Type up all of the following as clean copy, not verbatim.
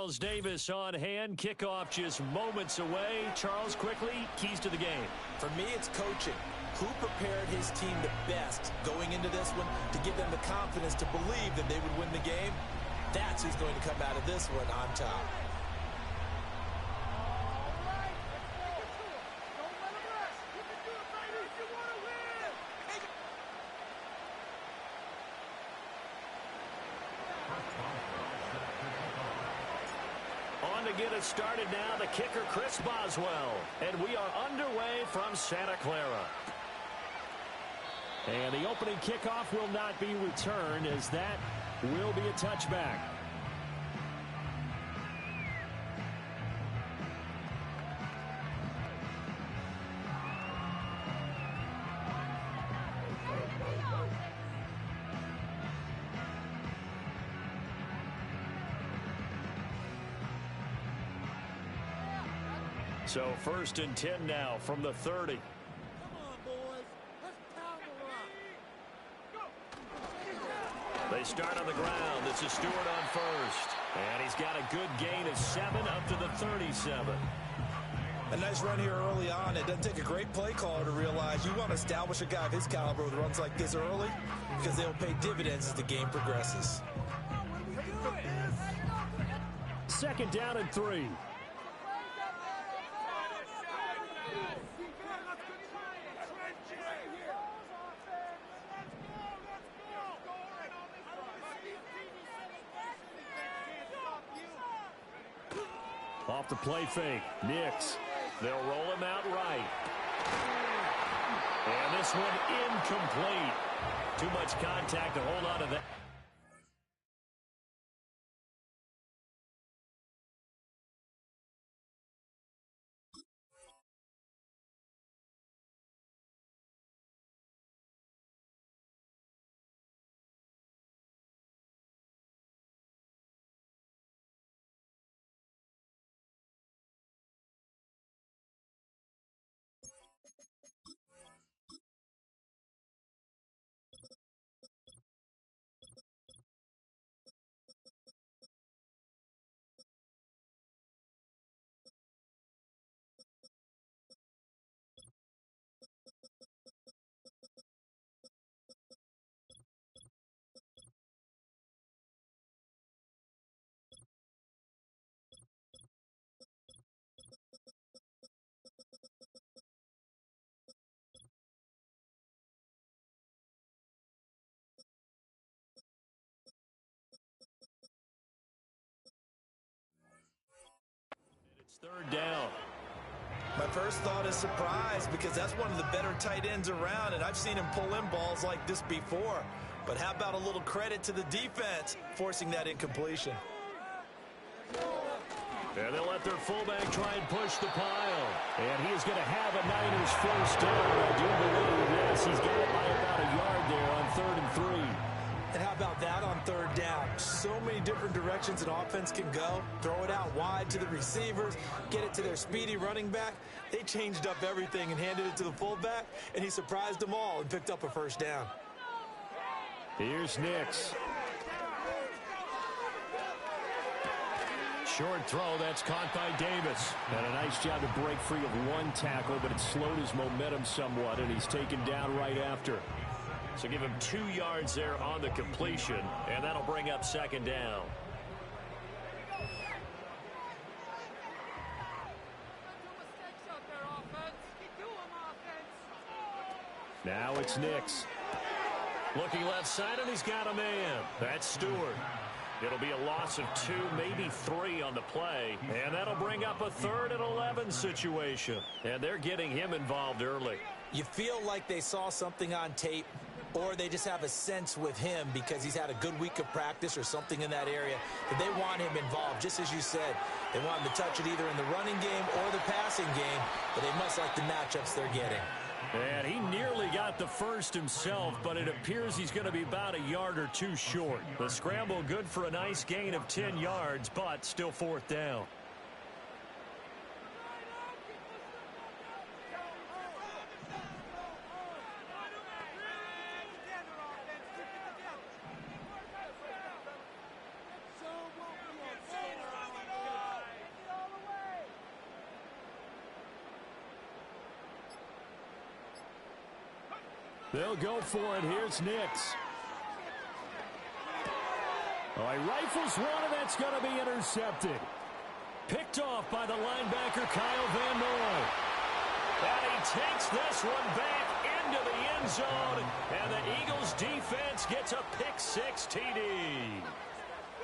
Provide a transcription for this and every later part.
Charles Davis on hand. Kickoff just moments away. Charles, quickly, keys to the game. For me, it's coaching. Who prepared his team the best going into this one to give them the confidence to believe that they would win the game? That's who's going to come out of this one on top. On to get it started now, the kicker, Chris Boswell. And we are underway from Santa Clara. And the opening kickoff will not be returned, as that will be a touchback. So 1st and 10 now from the 30. Come on, boys. Let's pound the rock. They start on the ground. This is Stewart on first. And he's got a good gain of 7 up to the 37. A nice run here early on. It doesn't take a great play caller to realize you want to establish a guy of his caliber with runs like this early, because they'll pay dividends as the game progresses. 2nd down and 3. Off the play fake, Nix. They'll roll him out right. And this one incomplete. Too much contact to hold on to that. It's 3rd down. My first thought is surprise, because that's one of the better tight ends around, and I've seen him pull in balls like this before. But how about a little credit to the defense forcing that incompletion? And they'll let their fullback try and push the pile. And he is going to have a Niners first down. I do believe, yes, he's got it by about a yard there on 3rd and 3. And how about that on 3rd down? So many different directions an offense can go. Throw it out wide to the receivers, get it to their speedy running back. They changed up everything and handed it to the fullback, and he surprised them all and picked up a 1st down. Here's Nix. Short throw, that's caught by Davis. And a nice job to break free of one tackle, but it slowed his momentum somewhat, and he's taken down right after. So give him 2 yards there on the completion, and that'll bring up 2nd down. Now it's Nix. Looking left side, and he's got a man. That's Stewart. It'll be a loss of 2, maybe 3 on the play, and that'll bring up a 3rd and 11 situation. And they're getting him involved early. You feel like they saw something on tape, or they just have a sense with him because he's had a good week of practice or something in that area that they want him involved. Just as you said, they want him to touch it either in the running game or the passing game, but they must like the matchups they're getting. And he nearly got the first himself, but it appears he's going to be about a yard or 2 short. The scramble good for a nice gain of 10 yards, but still 4th down. They'll go for it. Here's Nix. Oh, he rifles one, and that's going to be intercepted. Picked off by the linebacker, Kyle Van Noy. And he takes this one back into the end zone, and the Eagles defense gets a pick-six TD.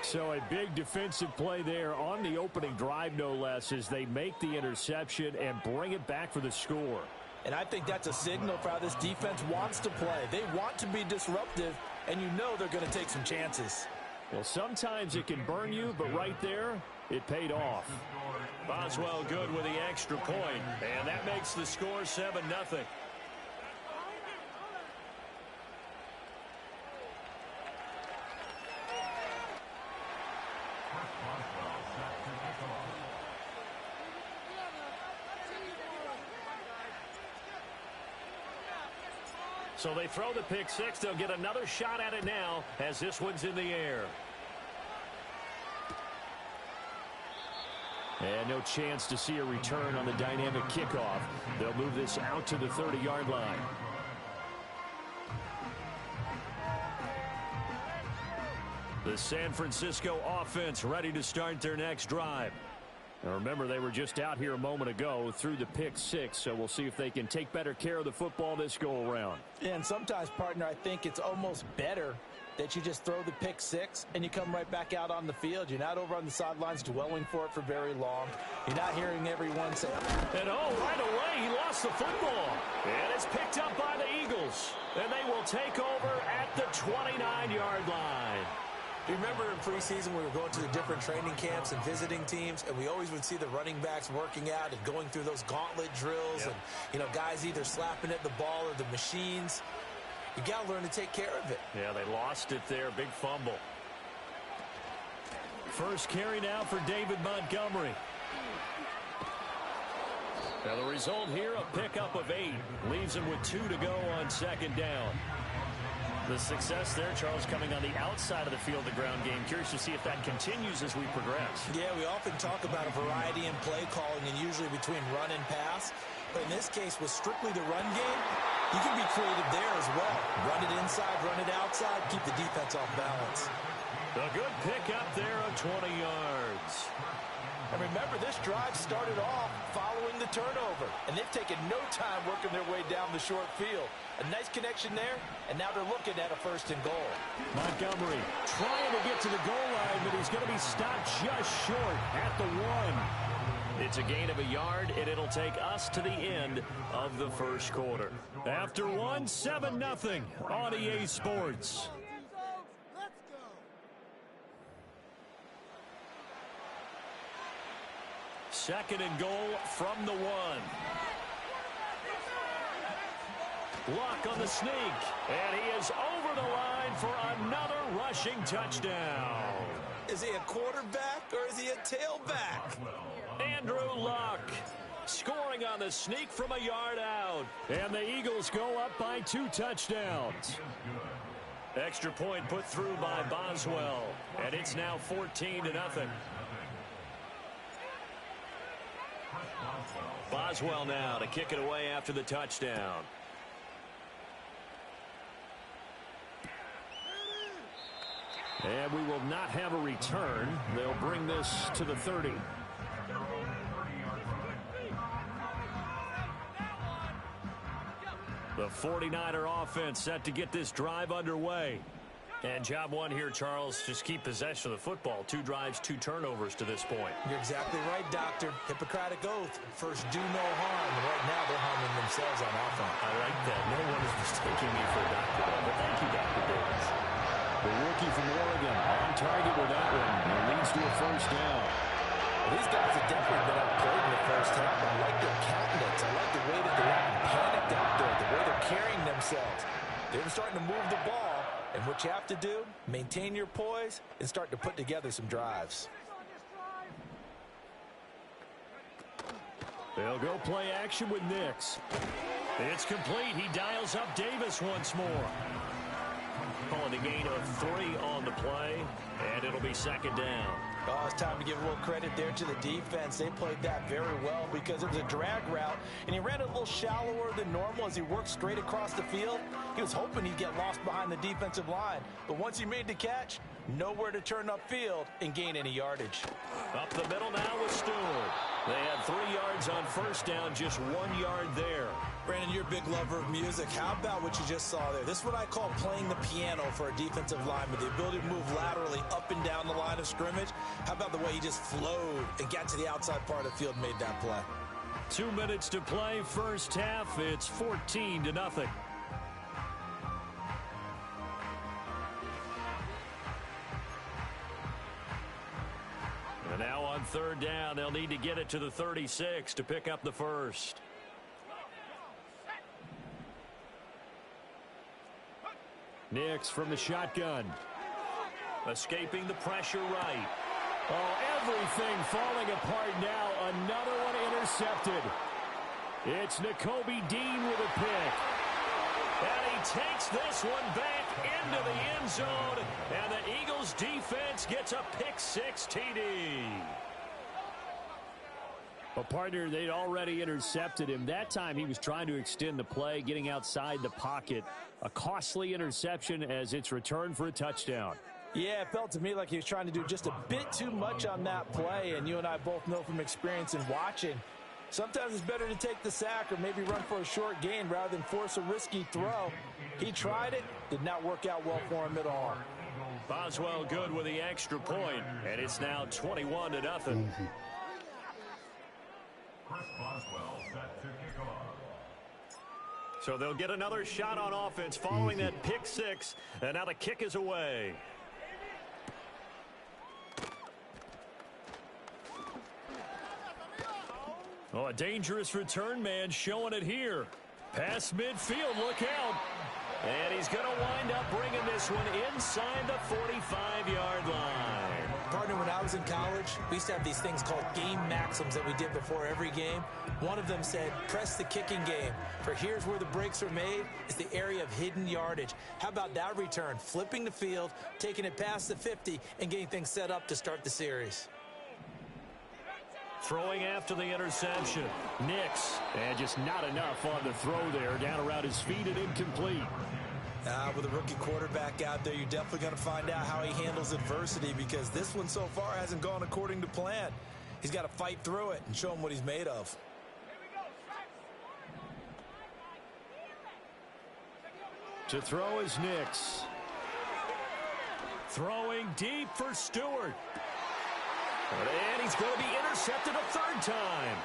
So a big defensive play there on the opening drive, no less, as they make the interception and bring it back for the score. And I think that's a signal for how this defense wants to play. They want to be disruptive, and you know they're going to take some chances. Well, sometimes it can burn you, but right there, it paid off. Boswell good with the extra point, and that makes the score 7-0. So they throw the pick six. They'll get another shot at it now as this one's in the air. And no chance to see a return on the dynamic kickoff. They'll move this out to the 30-yard line. The San Francisco offense ready to start their next drive. Now remember, they were just out here a moment ago through the pick six, so we'll see if they can take better care of the football this go-around. And sometimes, partner, I think it's almost better that you just throw the pick six and you come right back out on the field. You're not over on the sidelines dwelling for it for very long. You're not hearing everyone say, and right away, he lost the football. And it's picked up by the Eagles. And they will take over at the 29-yard line. Remember in preseason we were going to the different training camps and visiting teams, and we always would see the running backs working out and going through those gauntlet drills, and, you know, guys either slapping at the ball or the machines. You got to learn to take care of it. Yeah, they lost it there. Big fumble. First carry now for David Montgomery. Now the result here, a pickup of 8. Leaves him with 2 to go on second down. The success there, Charles, coming on the outside of the field, the ground game. Curious to see if that continues as we progress. Yeah, we often talk about a variety in play calling and usually between run and pass. But in this case, with strictly the run game, you can be creative there as well. Run it inside, run it outside, keep the defense off balance. A good pickup there of 20 yards. And remember, this drive started off following the turnover, and they've taken no time working their way down the short field. A nice connection there, and now they're looking at a 1st and goal. Montgomery trying to get to the goal line, but he's going to be stopped just short at the 1. It's a gain of a yard, and it'll take us to the end of the first quarter. After 1, 7-0 on EA Sports. Second and goal from the 1. Luck on the sneak, and he is over the line for another rushing touchdown. Is he a quarterback or is he a tailback? Andrew Luck scoring on the sneak from a yard out. And the Eagles go up by 2 touchdowns. Extra point put through by Boswell, and it's now 14-0. Boswell now to kick it away after the touchdown. And we will not have a return. They'll bring this to the 30. The 49er offense set to get this drive underway. And job one here, Charles, just keep possession of the football. 2 drives, 2 turnovers to this point. You're exactly right, Doctor. Hippocratic oath. First, do no harm. And right now, they're harming themselves on offense. I like that. No one is mistaking me for a doctor. But thank you, Dr. Davis. The rookie from Oregon on target with that one. And leads to a first down. Well, these guys have definitely been outplayed in the first half. I like their countenance. I like the way that they're not panicked out there, the way they're carrying themselves. They're starting to move the ball. And what you have to do, maintain your poise and start to put together some drives. They'll go play action with Nix. It's complete. He dials up Davis once more. Call and the gain of 3 on the play, and it'll be second down. Oh, it's time to give a little credit there to the defense. They played that very well because it was a drag route, and he ran it a little shallower than normal as he worked straight across the field. He was hoping he'd get lost behind the defensive line, but once he made the catch, nowhere to turn upfield and gain any yardage. Up the middle now with Stewart. They had 3 yards on first down, just 1 yard there. Brandon, you're a big lover of music. How about what you just saw there? This is what I call playing the piano for a defensive lineman, the ability to move laterally up and down the line of scrimmage. How about the way he just flowed and got to the outside part of the field and made that play? 2 minutes to play, first half. It's 14-0. And now on third down, they'll need to get it to the 36 to pick up the first. Nix from the shotgun. Escaping the pressure right. Oh, everything falling apart now. Another one intercepted. It's Nakobe Dean with a pick. And he takes this one back into the end zone. And the Eagles defense gets a pick-6 TD. Well, partner, they'd already intercepted him. That time he was trying to extend the play, getting outside the pocket. A costly interception as it's returned for a touchdown. Yeah, it felt to me like he was trying to do just a bit too much on that play, and you and I both know from experience and watching, sometimes it's better to take the sack or maybe run for a short gain rather than force a risky throw. He tried it, did not work out well for him at all. Boswell good with the extra point, and it's now 21-0. So they'll get another shot on offense following that pick-6, and now the kick is away. Oh, a dangerous return man showing it here. Past midfield, look out. And he's going to wind up bringing this one inside the 45-yard line. Partner, when I was in college, we used to have these things called game maxims that we did before every game. One of them said, press the kicking game. For here's where the breaks are made. It's the area of hidden yardage. How about that return? Flipping the field, taking it past the 50, and getting things set up to start the series. Throwing after the interception. Nix. And just not enough on the throw there. Down around his feet and incomplete. With a rookie quarterback out there, you're definitely going to find out how he handles adversity because this one so far hasn't gone according to plan. He's got to fight through it and show him what he's made of. To throw is Nix. Throwing deep for Stewart. And he's going to be intercepted a third time.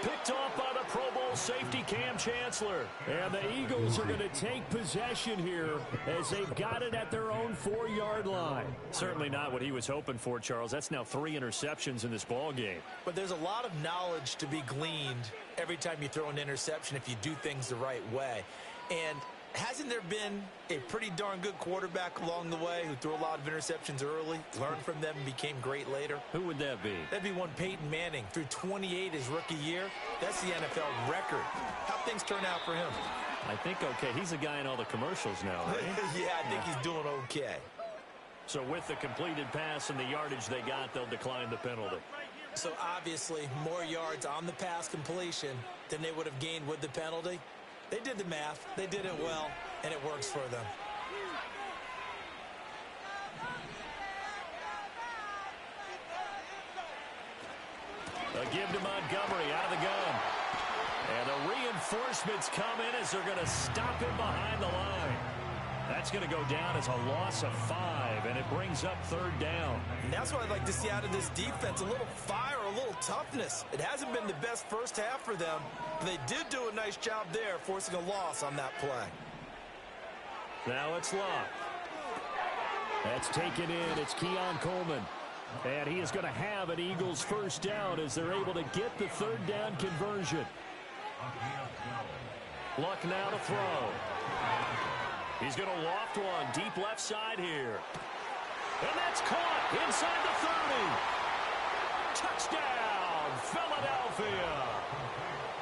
Picked off by the Pro Bowl safety Cam Chancellor. And the Eagles are going to take possession here as they've got it at their own 4-yard line. Certainly not what he was hoping for, Charles. That's now 3 interceptions in this ball game. But there's a lot of knowledge to be gleaned every time you throw an interception if you do things the right way. And hasn't there been a pretty darn good quarterback along the way who threw a lot of interceptions early, learned from them, and became great later? Who would that be? That'd be one Peyton Manning. Threw 28 his rookie year. That's the NFL record. How'd things turn out for him? I think okay. He's the guy in all the commercials now, right? Yeah, I think he's doing okay. So with the completed pass and the yardage they got, they'll decline the penalty. So obviously more yards on the pass completion than they would have gained with the penalty. They did the math, they did it well, and it works for them. A give to Montgomery out of the gun. And the reinforcements come in as they're going to stop him behind the line. That's going to go down as a loss of 5, and it brings up third down. And that's what I'd like to see out of this defense, a little fire, a little toughness. It hasn't been the best first half for them, but they did do a nice job there, forcing a loss on that play. Now it's locked. That's taken in. It's Keon Coleman. And he is going to have an Eagles first down as they're able to get the third down conversion. Luck now to throw. He's going to loft one deep left side here. And that's caught inside the 30. Touchdown, Philadelphia.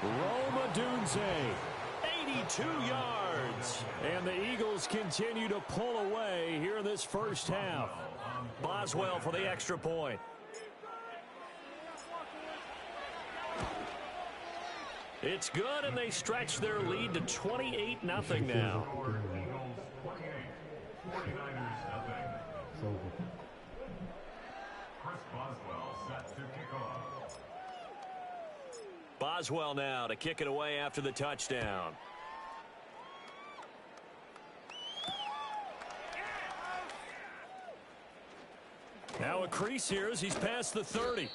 Rome Odunze, 82 yards. And the Eagles continue to pull away here in this first half. Boswell for the extra point. It's good, and they stretch their lead to 28-0 now. Boswell now to kick it away after the touchdown. Now a crease here as he's past the 30.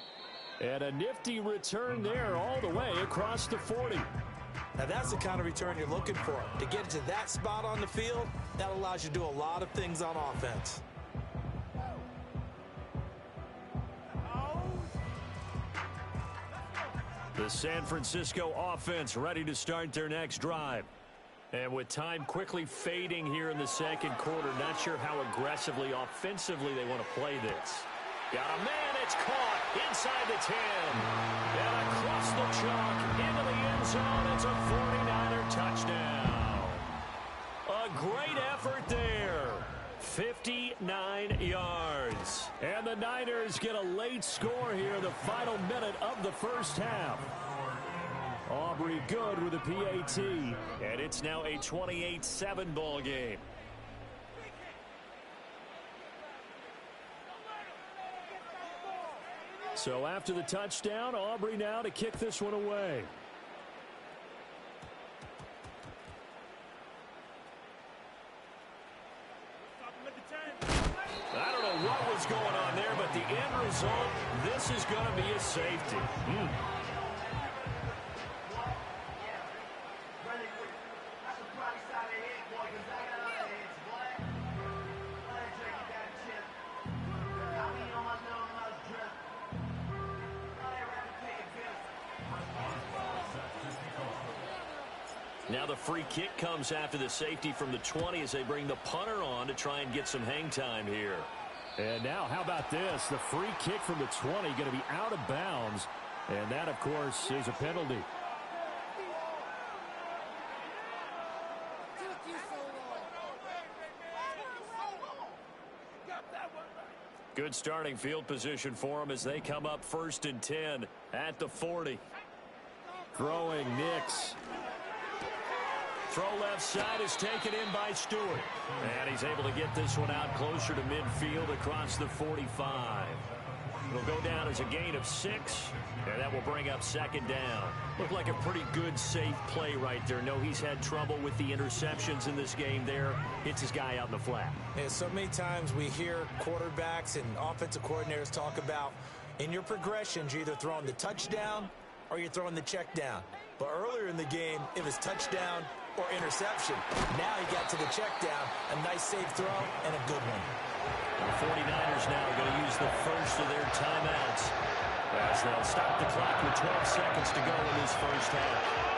And a nifty return there all the way across the 40. Now that's the kind of return you're looking for. To get to that spot on the field, that allows you to do a lot of things on offense. The San Francisco offense ready to start their next drive. And with time quickly fading here in the second quarter, not sure how aggressively, offensively they want to play this. Got a man, it's caught inside the 10. And across the chalk into the end zone. It's a 49er touchdown. A great effort there. 59 yards. And the Niners get a late score here in the final minute of the first half. Aubrey good with a PAT. And it's now a 28-7 ball game. So after the touchdown, Aubrey now to kick this one away. I don't know what was going on there, but the end result, this is going to be a safety. Now the free kick comes after the safety from the 20 as they bring the punter on to try and get some hang time here. And now how about this? The free kick from the 20 going to be out of bounds. And that, of course, is a penalty. Good starting field position for them as they come up 1st and 10 at the 40. Throwing Nix. Throw left side is taken in by Stewart. And he's able to get this one out closer to midfield across the 45. It'll go down as a gain of 6, and that will bring up 2nd down. Looked like a pretty good, safe play right there. No, he's had trouble with the interceptions in this game there. Hits his guy out in the flat. And so many times we hear quarterbacks and offensive coordinators talk about in your progressions, you're either throwing the touchdown or you're throwing the check down. But earlier in the game, it was touchdown or interception. Now he got to the check down, a nice safe throw, and a good one. The 49ers now are going to use the first of their timeouts as they'll stop the clock with 12 seconds to go in this first half.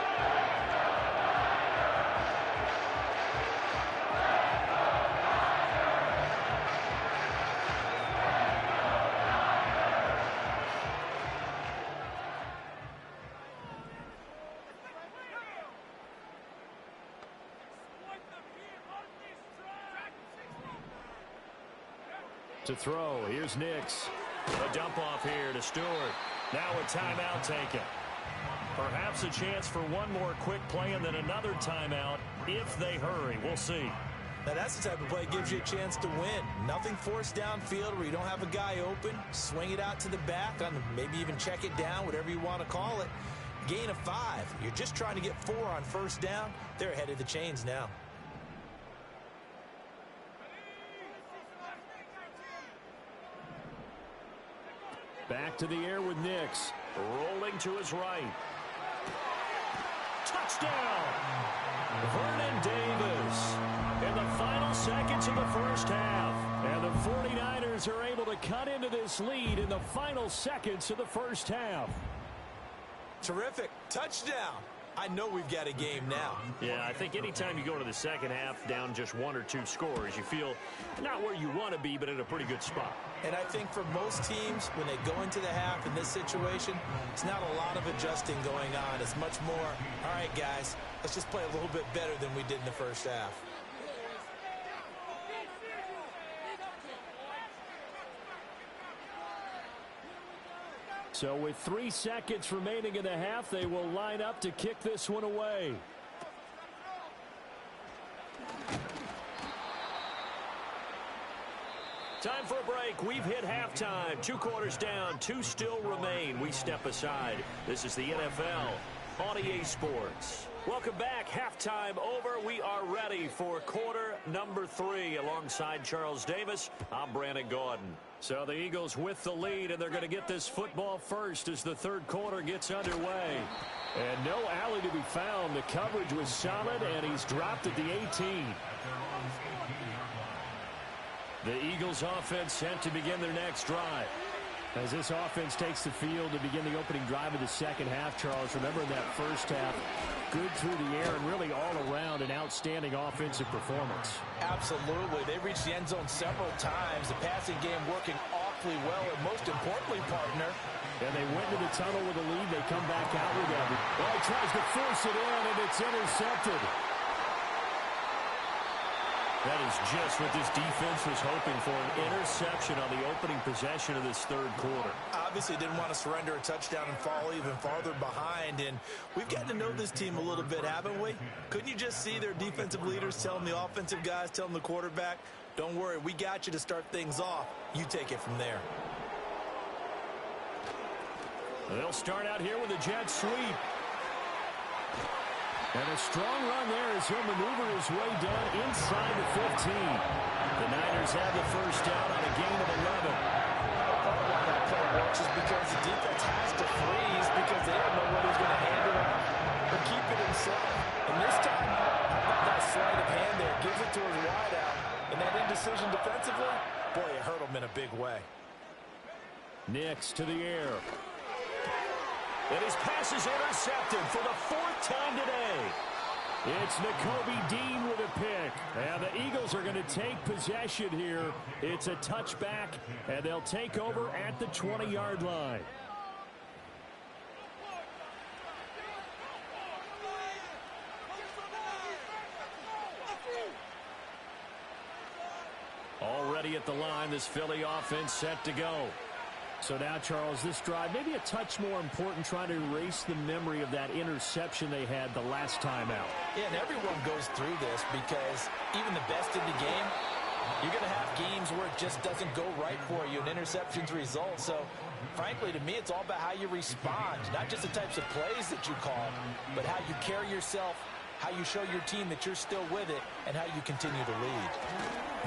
To throw, here's Nix. A dump off here to Stewart. Now a timeout taken. Perhaps a chance for one more quick play and then another timeout if they hurry. We'll see. Now that's the type of play that gives you a chance to win. Nothing forced downfield where you don't have a guy open. Swing it out to the back, maybe even check it down, whatever you want to call it. Gain of 5. You're just trying to get 4 on 1st down. They're ahead of the chains now. Back to the air with Nix. Rolling to his right. Touchdown! Vernon Davis in the final seconds of the first half. And the 49ers are able to cut into this lead in the final seconds of the first half. Terrific. Touchdown. I know we've got a game now. Yeah, I think anytime you go to the second half down just 1 or 2 scores, you feel not where you want to be, but in a pretty good spot. And I think for most teams, when they go into the half in this situation, it's not a lot of adjusting going on. It's much more, all right, guys, let's just play a little bit better than we did in the first half. So with 3 seconds remaining in the half, they will line up to kick this one away. Time for a break. We've hit halftime. 2 quarters down. 2 still remain. We step aside. This is the NFL on EA Sports. Welcome back. Halftime over. We are ready for quarter number 3. Alongside Charles Davis, I'm Brandon Gordon. So the Eagles with the lead, and they're going to get this football first as the third quarter gets underway. And no alley to be found. The coverage was solid, and he's dropped at the 18. The Eagles offense set to begin their next drive. As this offense takes the field to begin the opening drive of the second half, Charles, remember in that first half, good through the air and really all around an outstanding offensive performance. Absolutely. They reached the end zone several times. The passing game working awfully well, and most importantly, partner. And they went to the tunnel with a lead. They come back out with that. Well, he tries to force it in, and it's intercepted. That is just what this defense was hoping for, an interception on the opening possession of this third quarter. Obviously didn't want to surrender a touchdown and fall even farther behind, and we've gotten to know this team a little bit, haven't we? Couldn't you just see their defensive leaders telling the offensive guys, telling the quarterback, don't worry, we got you to start things off. You take it from there. They'll start out here with a jet sweep. And a strong run there as he'll maneuver his way down inside the 15. The Niners have the first down on a gain of 11. Part of why that play works is because the defense has to freeze because they don't know whether he's going to hand it off or keep it himself. And this time, how about that sleight of hand there? Gives it to his wideout. And that indecision defensively, boy, it hurt him in a big way. Nix to the air. And his pass is intercepted for the 4th time today. It's Nakobe Dean with a pick. And the Eagles are going to take possession here. It's a touchback, and they'll take over at the 20-yard line. Already at the line, this Philly offense set to go. So now, Charles, this drive maybe a touch more important, trying to erase the memory of that interception they had the last time out. Yeah, and everyone goes through this because even the best in the game, you're going to have games where it just doesn't go right for you, and interceptions result. So, frankly, to me, it's all about how you respond, not just the types of plays that you call, but how you carry yourself, how you show your team that you're still with it, and how you continue to lead.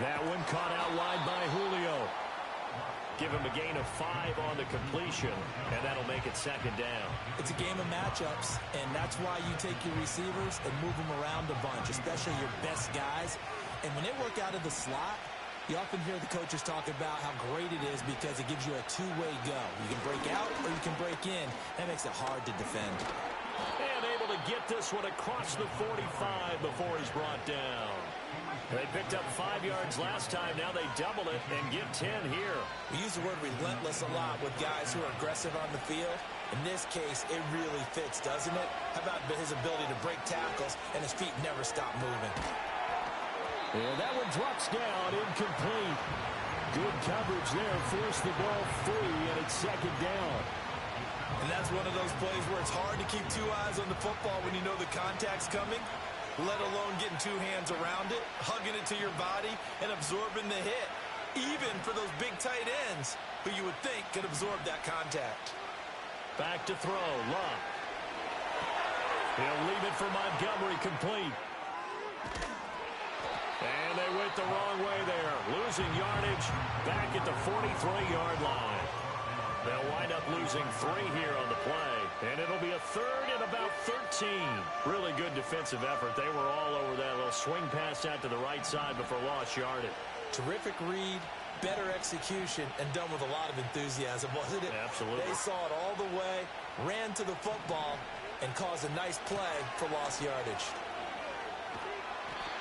That one caught out wide by Julio. Give him a gain of 5 on the completion, and that'll make it second down. It's a game of matchups, and that's why you take your receivers and move them around a bunch, especially your best guys. And when they work out of the slot, you often hear the coaches talk about how great it is because it gives you a two-way go. You can break out or you can break in. That makes it hard to defend. And able to get this one across the 45 before he's brought down. They picked up 5 yards last time. Now they double it and get 10 here. We use the word relentless a lot with guys who are aggressive on the field. In this case, it really fits, doesn't it? How about his ability to break tackles and his feet never stop moving? And that one drops down, incomplete. Good coverage there, forced the ball free, and it's second down. And that's one of those plays where it's hard to keep 2 eyes on the football when you know the contact's coming, let alone getting 2 hands around it, hugging it to your body, and absorbing the hit. Even for those big tight ends who you would think could absorb that contact. Back to throw, Love. He'll leave it for Montgomery, complete. And they went the wrong way there. Losing yardage back at the 43-yard line. They'll wind up losing 3 here on the play. And it'll be a 3rd and about 13. Really good defensive effort. They were all over that little swing pass out to the right side before lost yardage. Terrific read, better execution, and done with a lot of enthusiasm, wasn't it? Absolutely. They saw it all the way, ran to the football, and cause a nice play for lost yardage.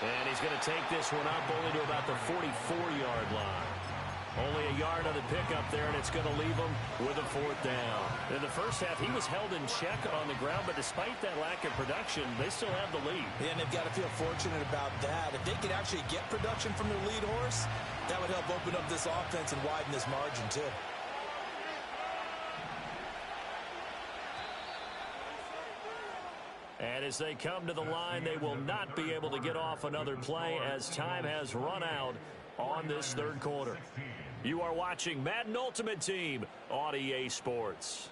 And he's going to take this one up only to about the 44-yard line. Only a yard on the pickup there, and it's going to leave him with a 4th down. In the first half, he was held in check on the ground, but despite that lack of production, they still have the lead. Yeah, and they've got to feel fortunate about that. If they could actually get production from their lead horse, that would help open up this offense and widen this margin, too. And as they come to the line, they will not be able to get off another play as time has run out on this 3rd quarter. You are watching Madden Ultimate Team on EA Sports.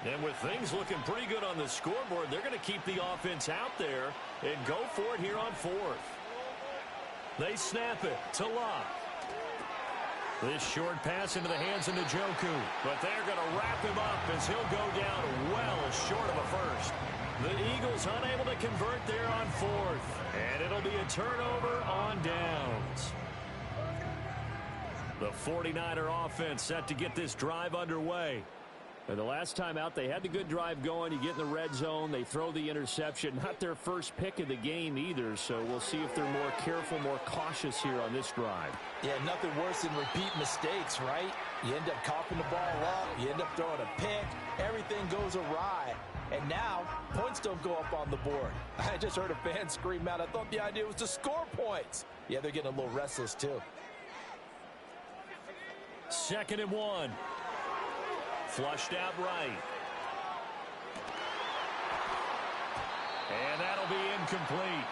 And with things looking pretty good on the scoreboard, they're going to keep the offense out there and go for it here on 4th. They snap it to Locke. This short pass into the hands of Njoku. But they're going to wrap him up as he'll go down well short of a first. The Eagles unable to convert there on 4th. And it'll be a turnover on downs. The 49er offense set to get this drive underway. And the last time out, they had the good drive going. You get in the red zone, they throw the interception. Not their first pick of the game either, so we'll see if they're more careful, more cautious here on this drive. Yeah, nothing worse than repeat mistakes, right? You end up coughing the ball up, you end up throwing a pick, everything goes awry. And now, points don't go up on the board. I just heard a fan scream out, I thought the idea was to score points. Yeah, they're getting a little restless, too. 2nd and 1. Flushed out right. And that'll be incomplete.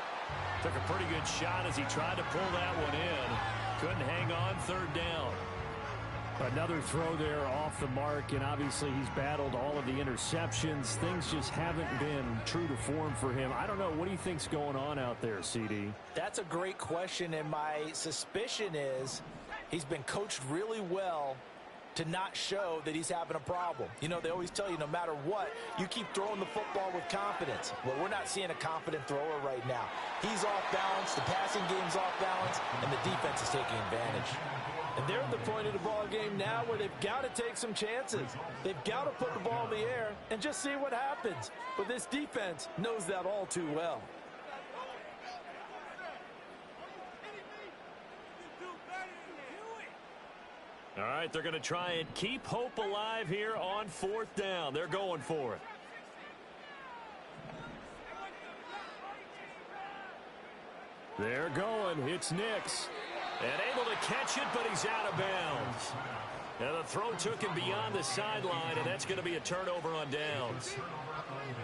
Took a pretty good shot as he tried to pull that one in. Couldn't hang on. 3rd down. Another throw there off the mark, and obviously he's battled all of the interceptions. Things just haven't been true to form for him. I don't know. What do you think's going on out there, CD? That's a great question, and my suspicion is he's been coached really well to not show that he's having a problem. You know, they always tell you no matter what, you keep throwing the football with confidence. Well, we're not seeing a confident thrower right now. He's off balance, the passing game's off balance, and the defense is taking advantage. And they're at the point of the ball game now where they've got to take some chances. They've got to put the ball in the air and just see what happens. But this defense knows that all too well. All right, they're going to try and keep hope alive here on 4th down. They're going for it. They're going. It's Nix. And able to catch it, but he's out of bounds. And the throw took him beyond the sideline, and that's going to be a turnover on downs.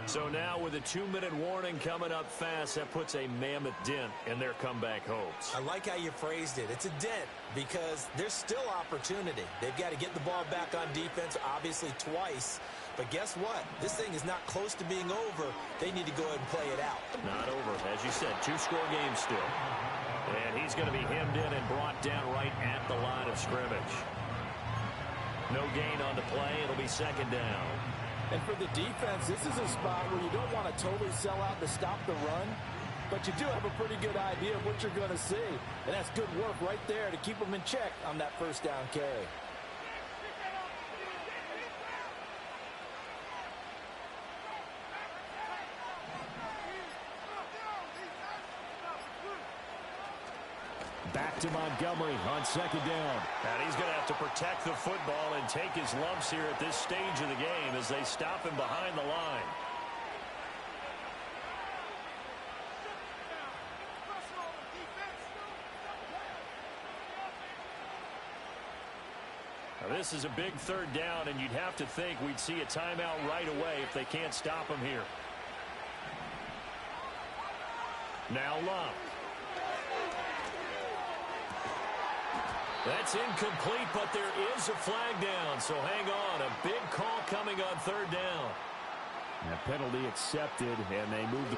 So now with a 2-minute warning coming up fast, that puts a mammoth dent in their comeback hopes. I like how you phrased it. It's a dent because there's still opportunity. They've got to get the ball back on defense, obviously twice. But guess what? This thing is not close to being over. They need to go ahead and play it out. Not over. As you said, 2-score game still. And he's going to be hemmed in and brought down right at the line of scrimmage. No gain on the play. It'll be 2nd down. And for the defense, this is a spot where you don't want to totally sell out to stop the run, but you do have a pretty good idea of what you're going to see. And that's good work right there to keep them in check on that 1st down carry. Back to Montgomery on 2nd down. And he's going to have to protect the football and take his lumps here at this stage of the game as they stop him behind the line. Now, this is a big 3rd down, and you'd have to think we'd see a timeout right away if they can't stop him here. Now Love. That's incomplete, but there is a flag down, so hang on. A big call coming on 3rd down. And a penalty accepted, and they move the